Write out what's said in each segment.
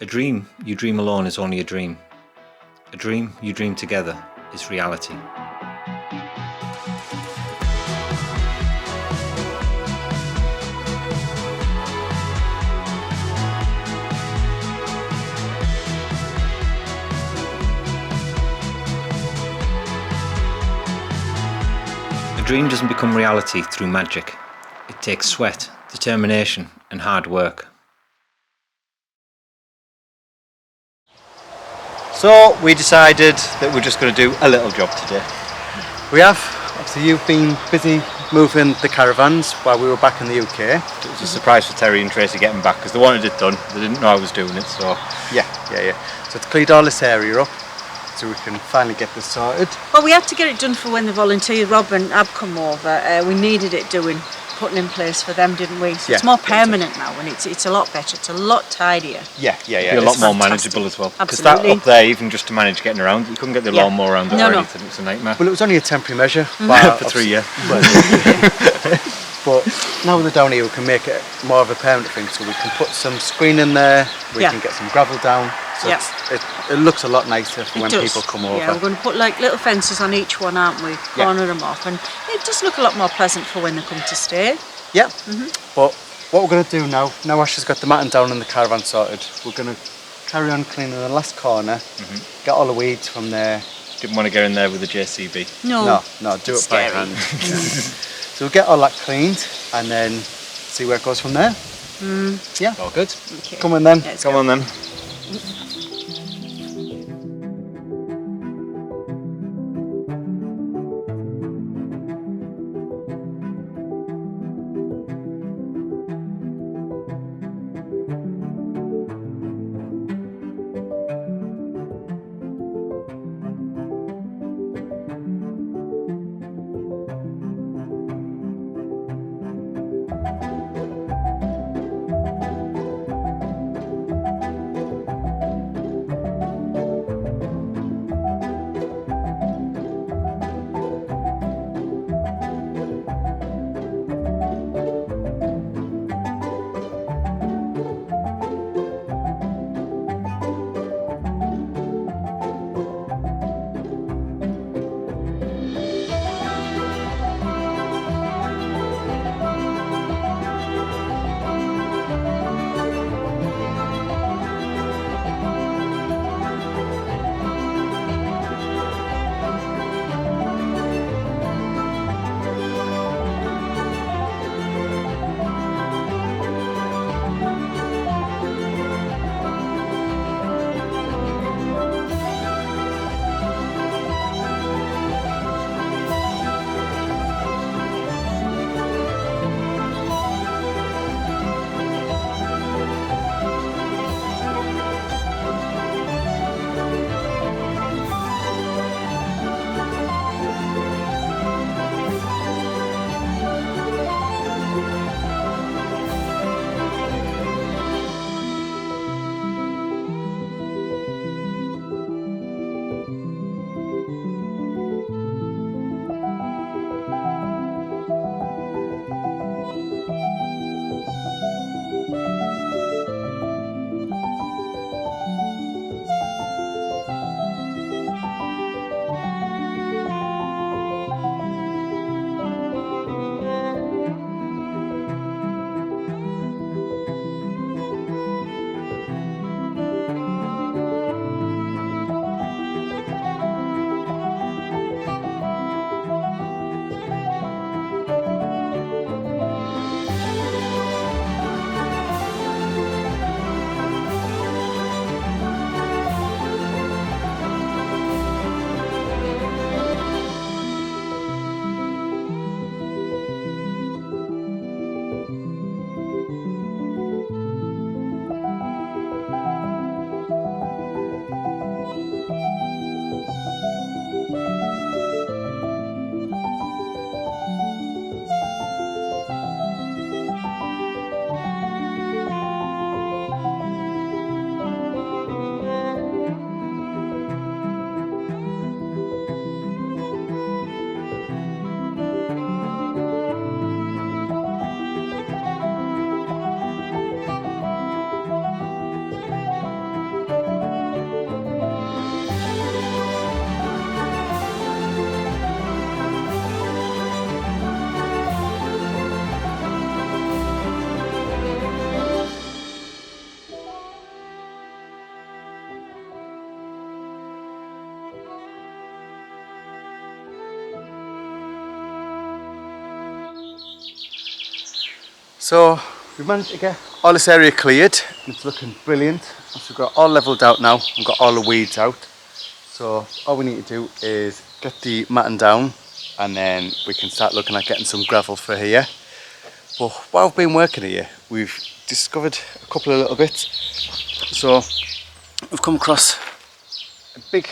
A dream you dream alone is only a dream. A dream you dream together is reality. A dream doesn't become reality through magic. It takes sweat, determination, and hard work. So we decided that we're just going to do a little job today. We have. Obviously you've been busy moving the caravans while we were back in the UK. It was a surprise for Terry and Tracy getting back because they wanted it done. They didn't know I was doing it, so... Yeah. So it's cleared all this area up so we can finally get this sorted. Well, we had to get it done for when the volunteer Rob and Ab come over. We needed it putting in place for them, didn't we? So Yeah, it's more permanent now, and it's a lot better. It's a lot tidier. Yeah. Be a lot more manageable as well. Because that Absolutely. up there, even just to manage getting around, you couldn't get the lawnmower around it or anything. It's a nightmare. Well, it was only a temporary measure. For 3 years. But now with the down here we can make it more of a permanent thing, so we can put some screen in there, we can get some gravel down, so it looks a lot nicer for when people come over. Yeah, we're going to put like little fences on each one, aren't we? Corner them off, and it does look a lot more pleasant for when they come to stay. Yeah, but what we're going to do now Ash has got the matting down and the caravan sorted, we're going to carry on cleaning the last corner, get all the weeds from there. Didn't want to get in there with a JCB. No, do it by hand. So we'll get all that cleaned and then see where it goes from there. Yeah. All good. Okay. Come on then. Come on then. So we've managed to get all this area cleared. It's looking brilliant. So we've got all levelled out now. We've got all the weeds out. So all we need to do is get the matting down, and then we can start looking at getting some gravel for here. But while we've been working here, we've discovered a couple of little bits. So we've come across a big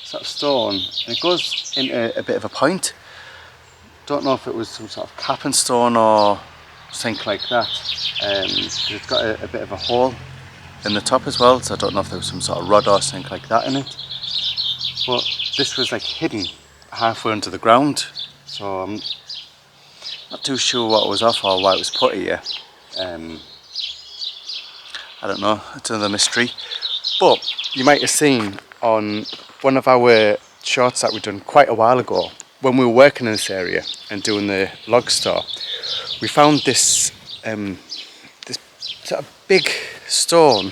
sort of stone, and it goes into a bit of a point. Don't know if it was some sort of capping stone or something like that. It's got a bit of a hole in the top as well, so I don't know if there was some sort of rod or something like that in it. But this was like hidden halfway under the ground, so I'm not too sure what it was off or why it was put here. I don't know, it's another mystery. But you might have seen on one of our shorts that we've done quite a while ago, when we were working in this area and doing the log store, we found this this sort of big stone,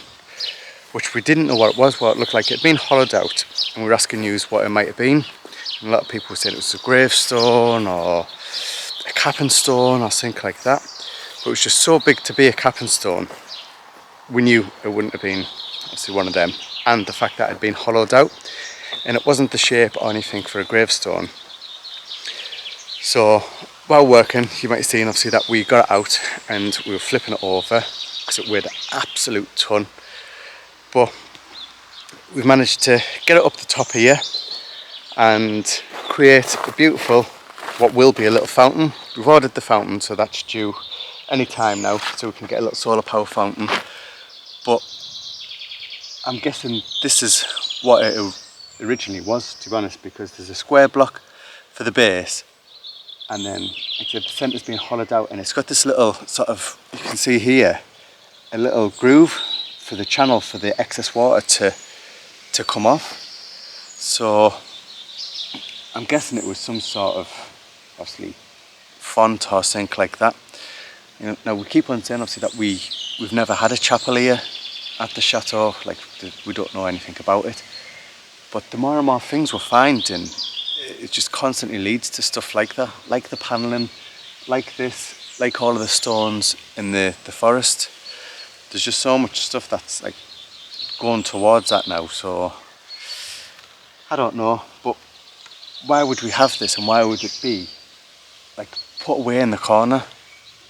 which we didn't know what it was, what it looked like. It had been hollowed out, and we were asking you what it might have been. And a lot of people said it was a gravestone or a capping stone or something like that. But it was just so big to be a capping stone, we knew it wouldn't have been obviously one of them. And the fact that it had been hollowed out, and it wasn't the shape or anything for a gravestone. So while working, you might have seen obviously that we got it out and we were flipping it over because it weighed an absolute ton. But we've managed to get it up the top here and create a beautiful, what will be a little fountain. We've ordered the fountain, so that's due any time now, so we can get a little solar power fountain. But I'm guessing this is what it originally was, to be honest, because there's a square block for the base, and then the centre's been hollowed out, and it's got this little sort of, you can see here, a little groove for the channel for the excess water to come off. So I'm guessing it was some sort of obviously font or something like that. You know, now we keep on saying obviously that we've never had a chapel here at the chateau, like we don't know anything about it. But the more and more things we're finding, it just constantly leads to stuff like that, like the panelling, like this, like all of the stones in the forest. There's just so much stuff that's like going towards that now, so I don't know. But why would we have this, and why would it be like put away in the corner?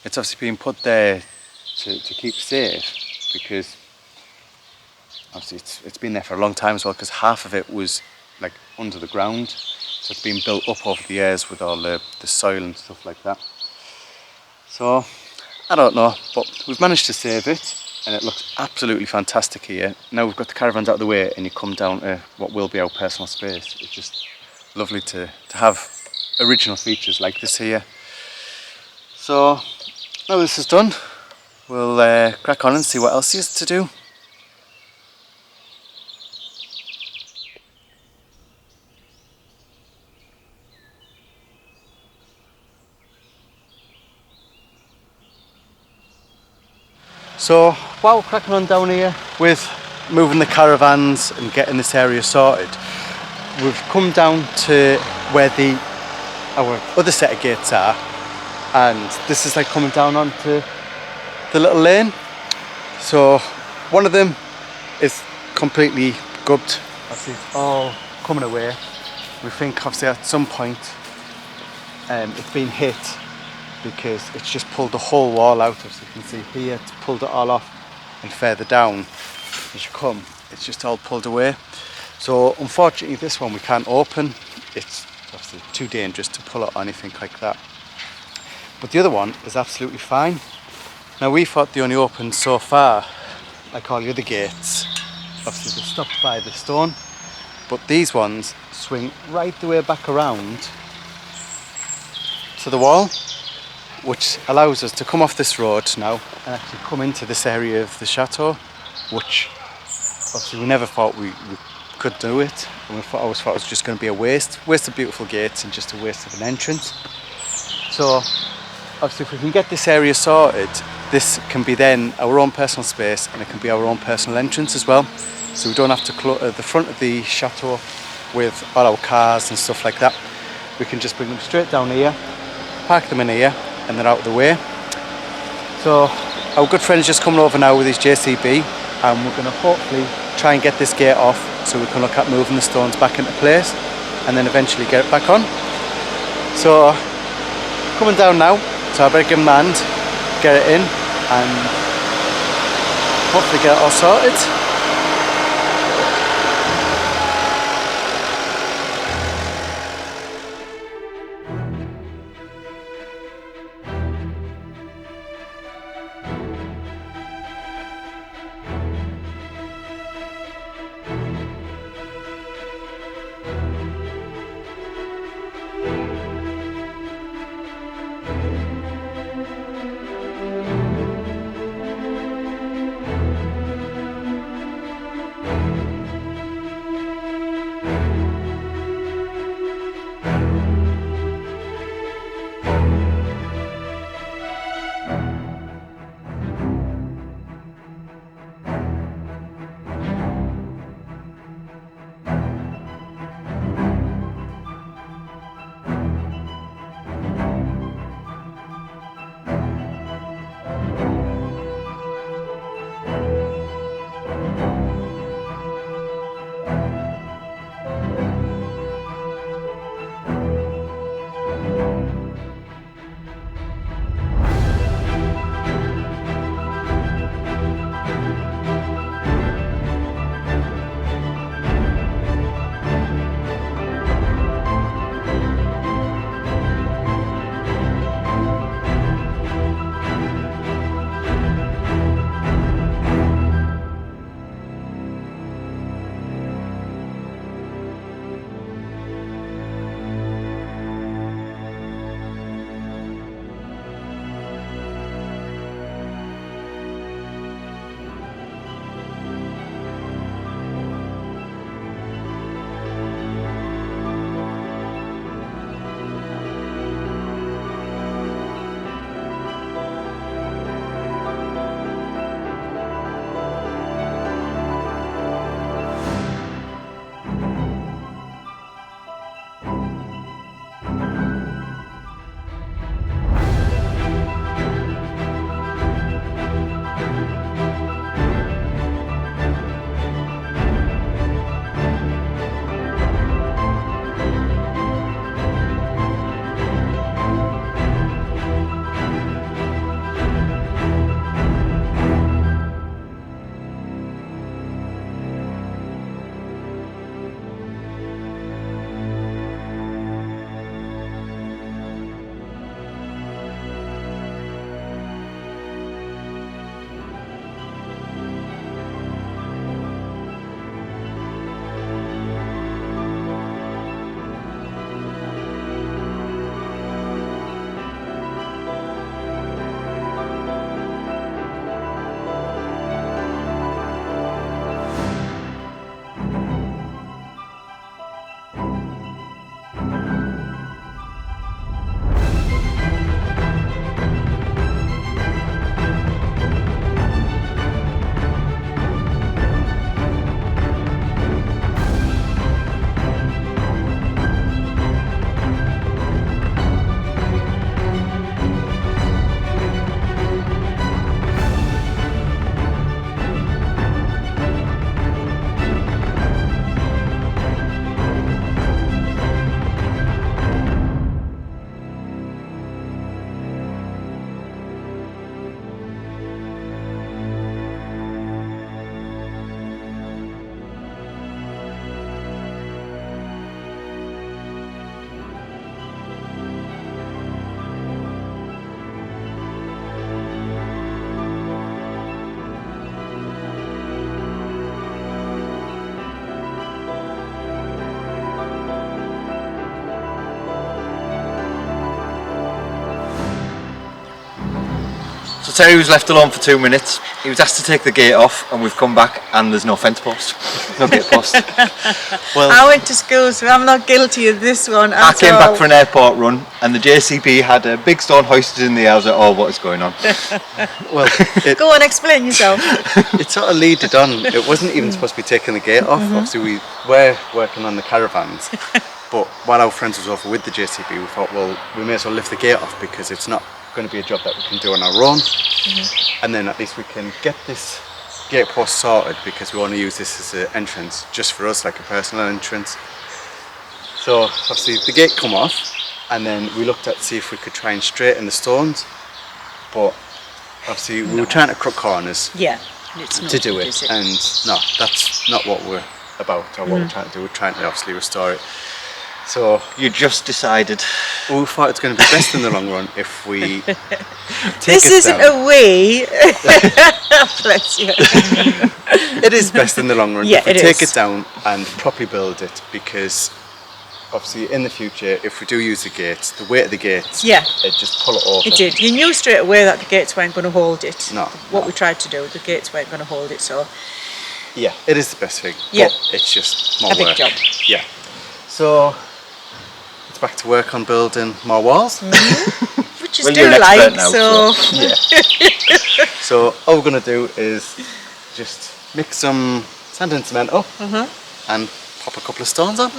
It's obviously being put there to keep safe, because obviously it's been there for a long time as well, because half of it was like under the ground, so it's been built up over the years with all the soil and stuff like that. So I don't know, but we've managed to save it, and it looks absolutely fantastic here. Now we've got the caravans out of the way and you come down to what will be our personal space. It's just lovely to have original features like this here. So now this is done, we'll crack on and see what else is to do. So while we're cracking on down here with moving the caravans and getting this area sorted, we've come down to where our other set of gates are, and this is like coming down onto the little lane. So one of them is completely gubbed, obviously it's all coming away. We think obviously at some point it's been hit, because it's just pulled the whole wall out. As you can see here, it's pulled it all off, and further down as you come, it's just all pulled away. So unfortunately this one we can't open. It's obviously too dangerous to pull it or anything like that. But the other one is absolutely fine. Now we thought they only opened so far, like all the other gates. Obviously they're stopped by the stone, but these ones swing right the way back around to the wall, which allows us to come off this road now and actually come into this area of the chateau, which obviously we never thought we could do it, and we always thought it was just going to be a waste of beautiful gates and just a waste of an entrance. So obviously if we can get this area sorted, this can be then our own personal space, and it can be our own personal entrance as well, so we don't have to clutter the front of the chateau with all our cars and stuff like that. We can just bring them straight down here, park them in here, and they're out of the way. So our good friend's just coming over now with his JCB, and we're going to hopefully try and get this gate off so we can look at moving the stones back into place and then eventually get it back on. So coming down now, so I better give him a hand, get it in and hopefully get it all sorted. So Terry was left alone for 2 minutes. He was asked to take the gate off, and we've come back and there's no fence post, no gate post. Well, I went to school, so I'm not guilty of this one. I came back for an airport run, and the JCB had a big stone hoisted in the air. I was like, oh, what is going on? Well, go on, explain yourself. It sort of leaded on. It wasn't even supposed to be taking the gate off. Obviously, we were working on the caravans, but while our friends was over with the JCB, we thought, well, we may as well lift the gate off because it's not going to be a job that we can do on our own, and then at least we can get this gate post sorted, because we want to use this as an entrance just for us, like a personal entrance. So obviously the gate come off, and then we looked at see if we could try and straighten the stones, but obviously we were trying to cut corners Yeah, it's not to do good, it, is it? and no, that's not what we're about, or what we're trying to do. We're trying to obviously restore it. So You just decided. we thought it's going to be best in the long run if we take This it isn't down. a we. Bless you. It is best in the long run Yeah, if we it take is. it down and properly build it, because obviously in the future, if we do use the gates, the weight of the gates, Yeah. it just pull it over. It did. You knew straight away that the gates weren't going to hold it. No, What no. we tried to do, the gates weren't going to hold it, so Yeah, it is the best thing. Yeah. But it's just more a big work. job. Yeah. So it's back to work on building more walls. Which is Well, do you're an expert like, now, so Yeah. So all we're gonna do is just mix some sand and cement up and pop a couple of stones on.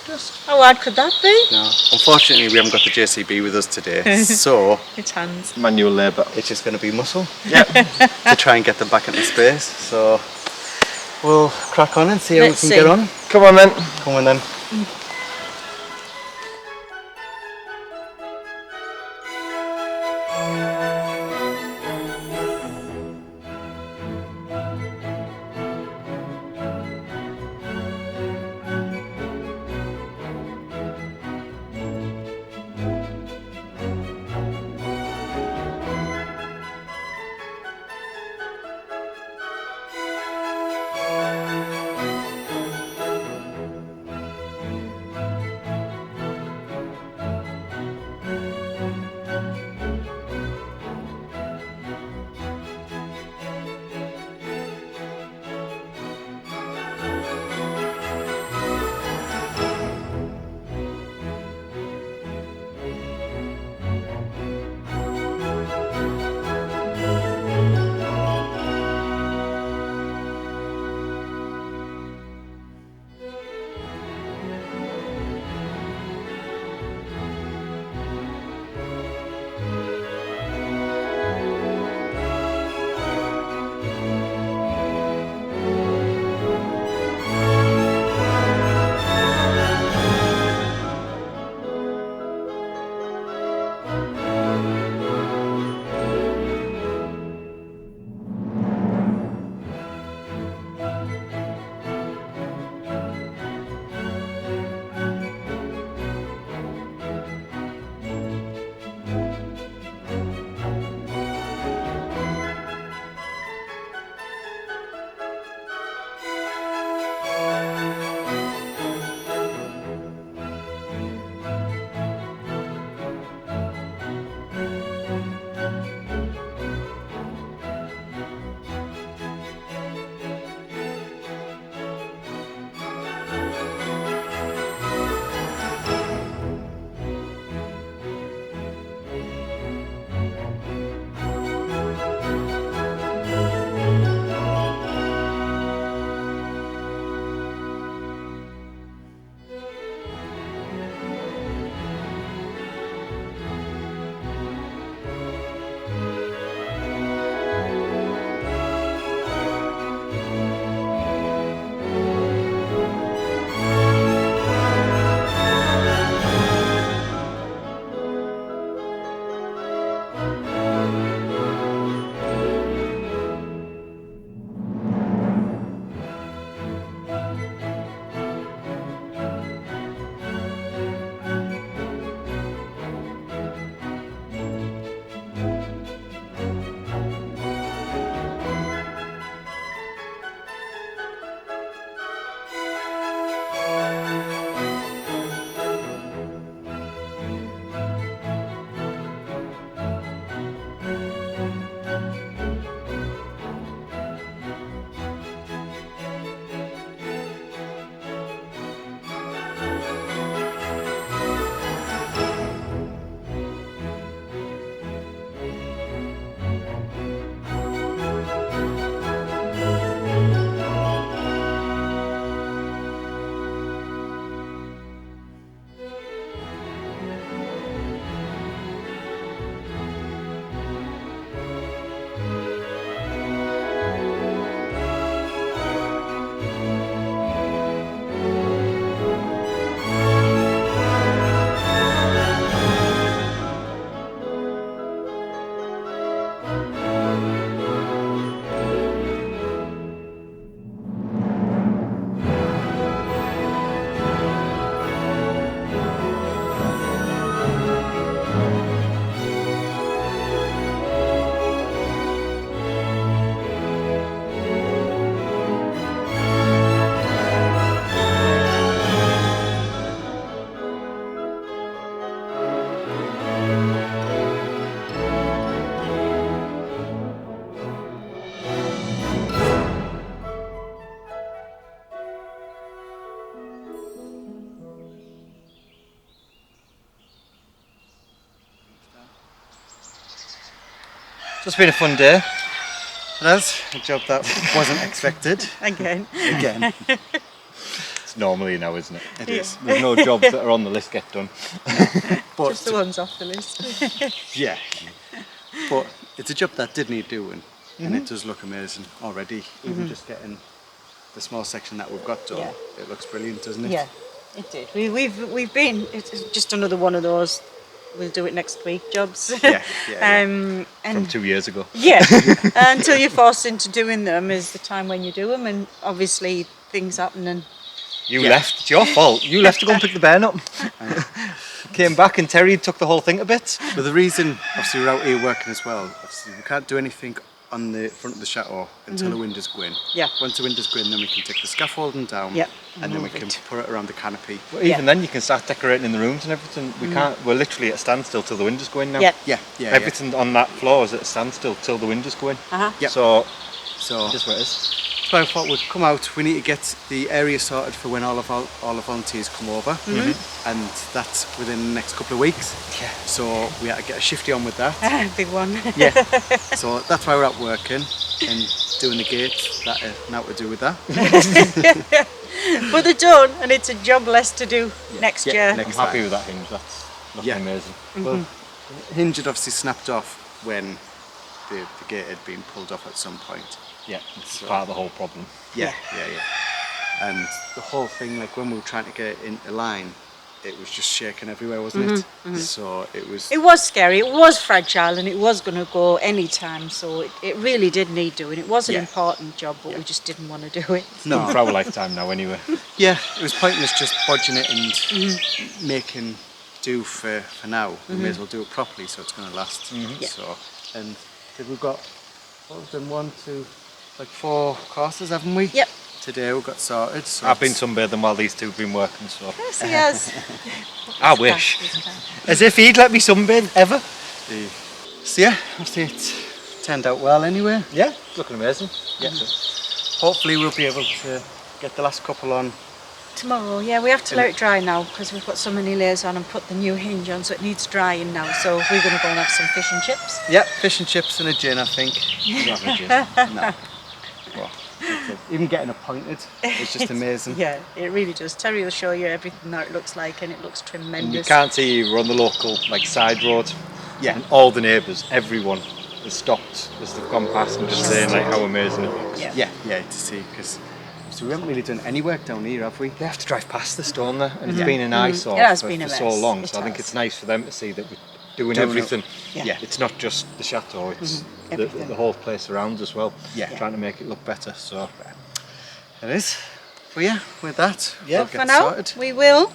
just how hard could that be? Now, unfortunately, we haven't got the JCB with us today, so It's hands. Manual labour. it's just going to be muscle Yep. to try and get them back into space. So we'll crack on and see how Let's we see. can get on. Come on then. Come on then. It's been a fun day. That's a job that wasn't expected. Again. Again, It's normally now, isn't it? it is. There's no jobs that are on the list get done. But Just the ones off the list. yeah, but it's a job that did need doing, and it does look amazing already. Even just getting the small section that we've got done, Yeah. it looks brilliant, doesn't it? Yeah, it did. We've been. It's just another one of those. We'll do it next week jobs. Yeah, And From 2 years ago. yeah, until you're forced into doing them is the time when you do them, and obviously things happen. And You left. It's your fault. You left to go and pick the bairn up. Came back and Terry took the whole thing to bits. But the reason, obviously, we're out here working as well. Obviously, we can't do anything on the front of the chateau until the windows go in. Yeah. Once the windows go in, then we can take the scaffolding down. Yep, And then we move can it. put it around the canopy. But even then, you can start decorating in the rooms and everything. We can't. We're literally at a standstill till the windows go in now. yeah, Yeah. Everything on that floor is at a standstill till the windows go in. Yep. So So just what it is. that's why I thought we'd come out. We need to get the area sorted for when all our volunteers come over, and that's within the next couple of weeks. Yeah. So we had to get a shifty on with that. big one. Yeah. So that's why we're out working and doing the gates that are now to do with that. But they're done, and it's a job less to do next Yeah, year. I'm next happy time. with that hinge. That's looking Yeah. amazing. Well, hinge had obviously snapped off when the gate had been pulled off at some point. Yeah, it's part of the whole problem. Yeah. And the whole thing, like when we were trying to get it into line, it was just shaking everywhere, wasn't it? So it was. It was scary. It was fragile, and it was going to go any time. So it really did need doing. It was an Yeah. important job, but we just didn't want to do it. No. For our lifetime now, anyway. Yeah, it was pointless just bodging it and making do for now. We may as well do it properly so it's going to last. Yeah. So, and we've got, what we've done, 1, 2, like 4 courses, haven't we? Yep. Today we got sorted. So I've been it's- sunbathing while these two have been working, so Yes, he has. I wish. As if he'd let me sunbathe ever. So yeah, obviously it's turned out well anyway. Yeah, it's looking amazing. Yeah. Hopefully we'll be able to get the last couple on. Tomorrow, yeah, we have to let it dry now because we've got so many layers on and put the new hinge on, so it needs drying now. So we're going to go and have some fish and chips. Yeah, fish and chips and a gin, I think. No. Well, even getting appointed is just amazing. Yeah, it really does. Terry will show you everything that it looks like, and it looks And you tremendous. can't see we're on the local side road. Yeah. And all the neighbours, everyone has stopped as they've gone past and just saying like how amazing it looks. Yeah. Yeah, to see, because we haven't really done any work down here, have we? They have to drive past this, don't they? And it's Yeah. been an eyesore It has for, been a for so mess. long. It So I think has. it's nice for them to see that we're doing Doing it. everything. Yeah. It's not just the chateau, it's Everything. the whole place around as well. Yeah. Trying to make it look better. So It is. Well, yeah, with that, Yeah. we'll For get now, sorted. we will.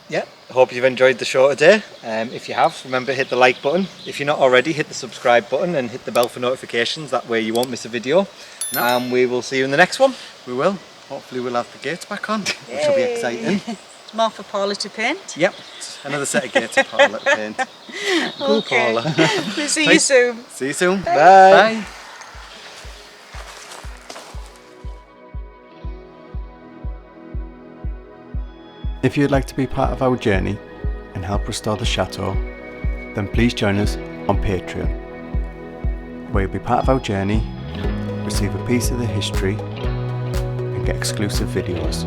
yeah, I hope you've enjoyed the show today. If you have, remember hit the like button. If you're not already, hit the subscribe button and hit the bell for notifications. That way you won't miss a video. No. And we will see you in the next one. We will. Hopefully we'll have the gates back on, which will be Yay. exciting. It's more for Paula to paint. Yep, another set of gates to Paula to paint. Cool, Okay. Paula. We'll see you soon. See you soon. Bye. Bye. If you'd like to be part of our journey and help restore the chateau, then please join us on Patreon, where you'll be part of our journey, receive a piece of the history, and get exclusive videos.